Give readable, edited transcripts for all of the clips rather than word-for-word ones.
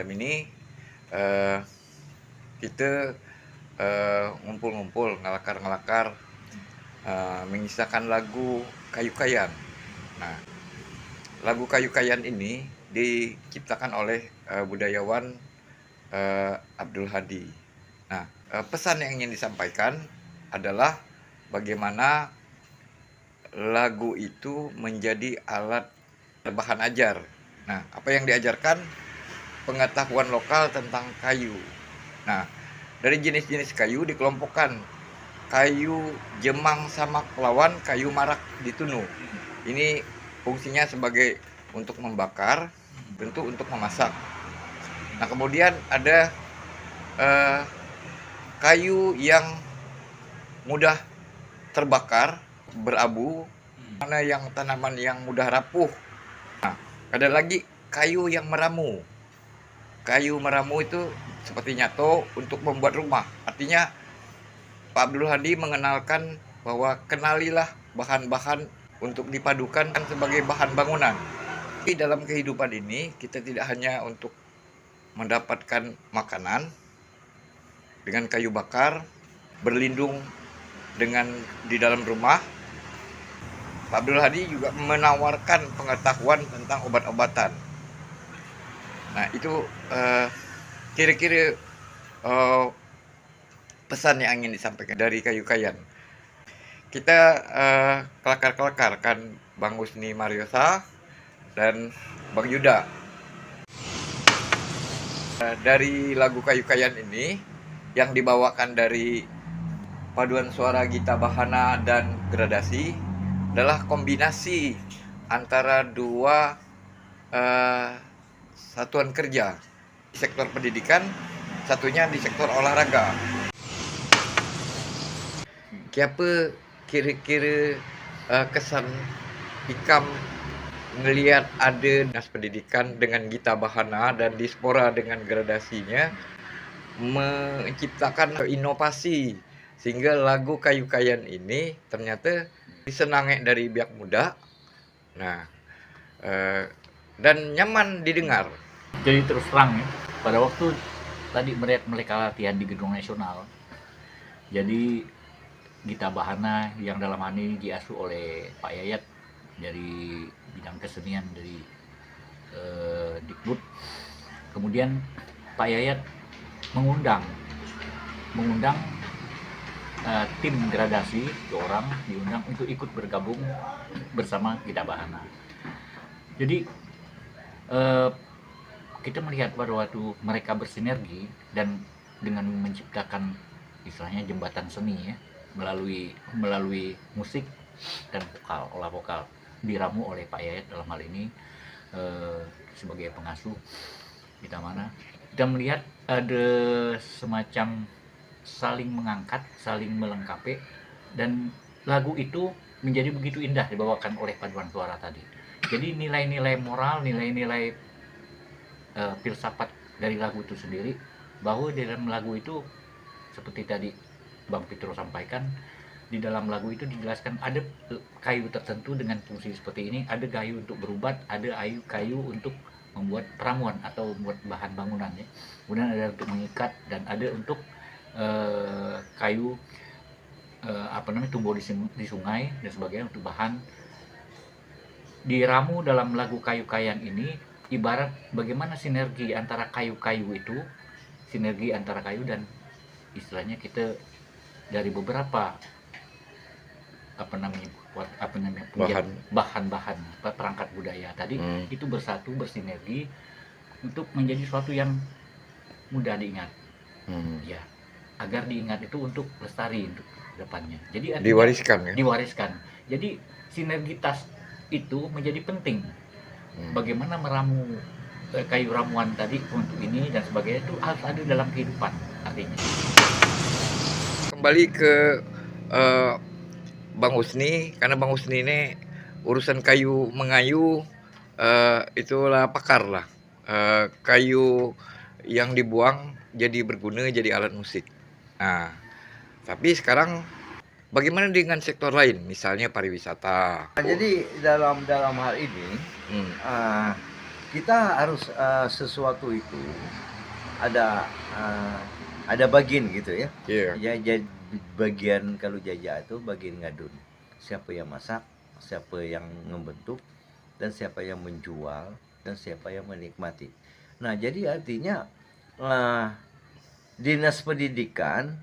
malam ini eh, kita ngumpul-ngumpul, ngelakar-ngelakar, mengisahkan lagu Kayu Kayan. Nah, lagu Kayu Kayan ini diciptakan oleh budayawan Abdul Hadi. Nah, pesan yang ingin disampaikan adalah bagaimana lagu itu menjadi alat bahan ajar. Nah, apa yang diajarkan? Pengetahuan lokal tentang kayu. Nah, dari jenis-jenis kayu dikelompokkan kayu jemang sama lawan, kayu marak ditunu. Ini fungsinya sebagai untuk membakar, tentu untuk memasak. Nah, kemudian ada kayu yang mudah terbakar, berabu, mana yang tanaman yang mudah rapuh. Nah, ada lagi kayu yang meramu. Kayu meramu itu seperti nyato untuk membuat rumah. Artinya Pak Abdul Hadi mengenalkan bahwa kenalilah bahan-bahan untuk dipadukan sebagai bahan bangunan. Di dalam kehidupan ini kita tidak hanya untuk mendapatkan makanan dengan kayu bakar, berlindung dengan di dalam rumah. Pak Abdul Hadi juga menawarkan pengetahuan tentang obat-obatan. Nah, itu kira-kira pesan yang ingin disampaikan dari Kayu Kayan. Kita kelakar-kelakar kan Bang Husni Mariosa dan Bang Yuda. Dari lagu Kayu Kayan ini yang dibawakan dari paduan suara Gita Bahana dan gradasi adalah kombinasi antara dua satuan kerja di sektor pendidikan, satunya di sektor olahraga. Siapa kira-kira kesan Ikam melihat ada dinas pendidikan dengan Gita Bahana dan Dispora dengan gradasinya menciptakan inovasi sehingga lagu Kayu Kayan ini ternyata disenangi dari biak muda. Nah, dan nyaman didengar. Jadi terus terang ya, pada waktu tadi mereka latihan di Gedung Nasional, jadi Gita Bahana yang dalam hal ini diasuh oleh Pak Yayat dari bidang kesenian dari Dikbud. Kemudian Pak Yayat mengundang tim gradasi 2 orang diundang untuk ikut bergabung bersama Gita Bahana. Jadi kita melihat pada waktu mereka bersinergi dan dengan menciptakan istilahnya jembatan seni ya, melalui musik dan olah vokal diramu oleh Pak Yayat dalam hal ini sebagai pengasuh Gita Bahana. Kita melihat ada semacam saling mengangkat, saling melengkapi, dan lagu itu menjadi begitu indah dibawakan oleh paduan suara tadi. Jadi nilai-nilai moral, nilai-nilai filsafat dari lagu itu sendiri, bahwa di dalam lagu itu seperti tadi Bang Fitro sampaikan, di dalam lagu itu dijelaskan ada kayu tertentu dengan fungsi seperti ini, ada kayu untuk berobat, ada kayu untuk membuat peramuan atau membuat bahan bangunan ya. Kemudian ada untuk mengikat dan ada untuk kayu tumbuh di sungai dan sebagainya untuk bahan. Diramu dalam lagu Kayu Kayan ini ibarat bagaimana sinergi antara kayu-kayu itu, sinergi antara kayu dan istilahnya kita dari beberapa bahan-bahan perangkat budaya tadi itu bersatu bersinergi untuk menjadi sesuatu yang mudah diingat. Ya, agar diingat itu untuk lestari untuk depannya. Jadi diwariskan. Jadi sinergitas itu menjadi penting. Bagaimana meramu kayu ramuan tadi untuk ini dan sebagainya itu harus ada dalam kehidupan artinya. Kembali ke Bang Husni, karena Bang Husni ini urusan kayu mengayu itulah pakar lah. Kayu yang dibuang jadi berguna jadi alat musik. Nah, tapi sekarang bagaimana dengan sektor lain, misalnya pariwisata? Jadi dalam hal ini kita harus sesuatu itu ada bagian gitu ya. Iya. Ya, bagian kalau jajah itu bagian ngadun. Siapa yang masak, siapa yang membentuk, dan siapa yang menjual, dan siapa yang menikmati. Nah, jadi artinya dinas pendidikan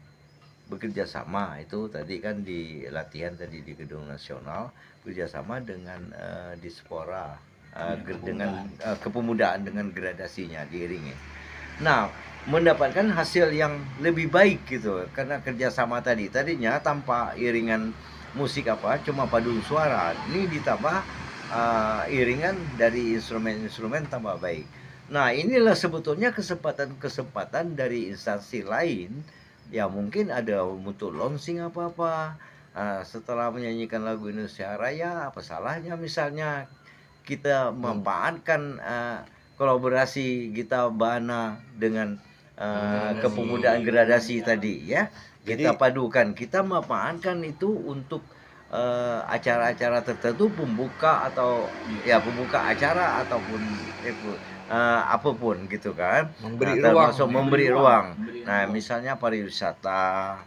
bekerja sama itu tadi kan di latihan tadi di Gedung Nasional bekerja sama dengan Dispora dengan kepemudaan dengan gradasinya diiringi. Nah, mendapatkan hasil yang lebih baik gitu karena kerjasama tadinya tanpa iringan musik apa cuma paduan suara, ini ditambah iringan dari instrumen-instrumen tambah baik. Nah, inilah sebetulnya kesempatan dari instansi lain ya, mungkin ada untuk launching apa-apa setelah menyanyikan lagu Indonesia Raya, apa salahnya misalnya kita memanfaatkan kolaborasi Gita Bana dengan kepemudaan gradasi tadi ya. Kita padukan, kita memanfaatkan itu untuk acara-acara tertentu, pembuka atau ya pembuka acara ataupun apapun gitu kan. Memberi Termasuk ruang. memberi ruang. Nah, misalnya pariwisata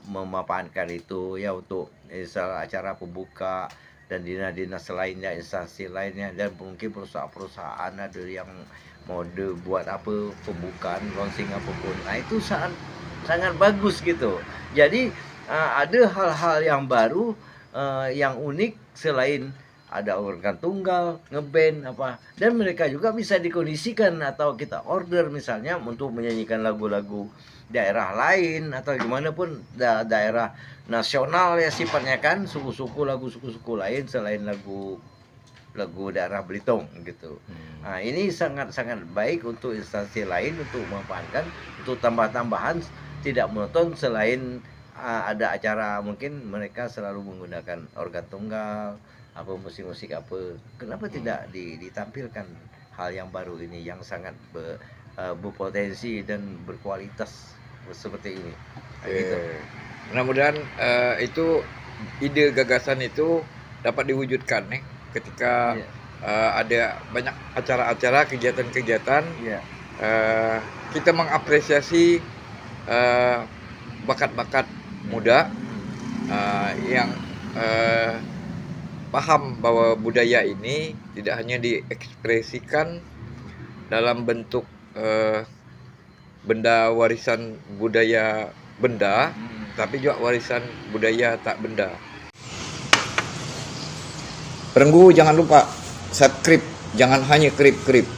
memanfaatkan itu ya untuk acara pembuka dan dinas-dinas lainnya, instansi lainnya, dan mungkin perusahaan-perusahaan ada yang mau buat apa pembukaan launching apapun. Nah, itu sangat bagus gitu. Jadi ada hal-hal yang baru yang unik selain ada organ tunggal, ngeband apa, dan mereka juga bisa dikondisikan atau kita order misalnya untuk menyanyikan lagu-lagu daerah lain atau gimana pun daerah nasional ya sifatnya kan, suku-suku lagu suku-suku lain selain lagu daerah Belitung gitu. Nah, ini sangat-sangat baik untuk instansi lain untuk memanfaatkan untuk tambah-tambahan tidak monoton selain ada acara mungkin mereka selalu menggunakan organ tunggal apa musik-musik apa, kenapa tidak ditampilkan hal yang baru ini yang sangat berpotensi dan berkualitas seperti ini. Gitu. Mudah-mudahan itu ide gagasan itu dapat diwujudkan nih ketika ada banyak acara-acara kegiatan-kegiatan. Kita mengapresiasi bakat-bakat muda yang paham bahwa budaya ini tidak hanya diekspresikan dalam bentuk benda warisan budaya benda, tapi juga warisan budaya tak benda. Perenggu jangan lupa subscribe, jangan hanya krip-krip.